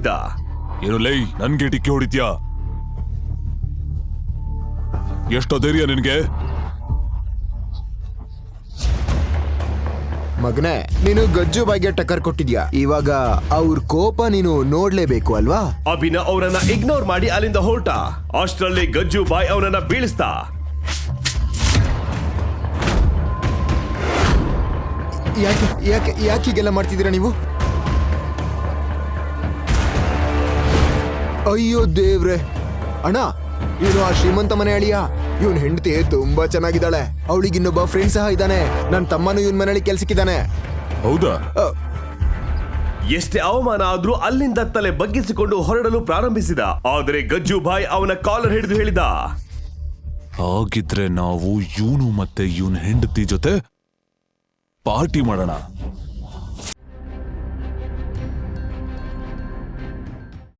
ಮಾಡಿದ್ದ. ಏನು ಲೈ ನನ್ಗೆ ಟಿಕ್ಕಿ ಹೊಡಿತ್ಯಾ? ಎಷ್ಟೋ ಧೈರ್ಯ ನಿನ್ಗೆ? ಮಗನೇ, ನೀನು ಗಜ್ಜು ಬಾಯಿಗೆ ಟಕ್ಕರ್ ಕೊಟ್ಟಿದ್ಯಾ. ಇವಾಗ ಅವ್ರ ಕೋಪ ನೀನು ನೋಡ್ಲೇಬೇಕು ಅಲ್ವಾ? ಅಭಿನವ್ ಅವರನ್ನ ಇಗ್ನೋರ್ ಮಾಡಿ ಅಲ್ಲಿಂದ ಹೊರಟ. ಅಷ್ಟರಲ್ಲಿ ಗಜ್ಜು ಬಾಯ್ ಅವನನ್ನ ಬೀಳಿಸ್ದ. ಯಾಕೆ ಯಾಕೆ ಯಾಕೆ ಹೀಗೆಲ್ಲ ಮಾಡ್ತಿದ್ದೀರಾ ನೀವು? ಅಯ್ಯೋ ದೇವ್ರೆ! ಅಣ್ಣ, ಇವನು ಆ ಶ್ರೀಮಂತ ಮನೆ ಅಳಿಯ. ಇವನ್ ಹೆಂಡತಿ ತುಂಬಾ ಚೆನ್ನಾಗಿದ್ದಾಳೆ. ಅವಳಿಗೆ ಇನ್ನೊಬ್ಬ ಫ್ರೆಂಡ್ ಸಹ ಇದ್ದಾನೆ. ನನ್ನ ತಮ್ಮನು ಇವನ್ ಮನೆಯಲ್ಲಿ ಕೆಲ್ಸಕ್ಕಿದ್ದಾನೆ. ಹೌದಾ? ಎಷ್ಟೇ ಅವಮಾನ ಆದ್ರೂ ಅಲ್ಲಿಂದ ತಲೆ ಬಗ್ಗಿಸಿಕೊಂಡು ಹೊರಡಲು ಪ್ರಾರಂಭಿಸಿದ. ಆದರೆ ಗಜ್ಜು ಬಾಯ್ ಅವನ ಕಾಲರ್ ಹಿಡಿದು ಹೇಳಿದ, ಹಾಗಿದ್ರೆ ನಾವು ಇವನು ಮತ್ತೆ ಇವನ್ ಹೆಂಡತಿ ಜೊತೆ ಪಾರ್ಟಿ ಮಾಡೋಣ.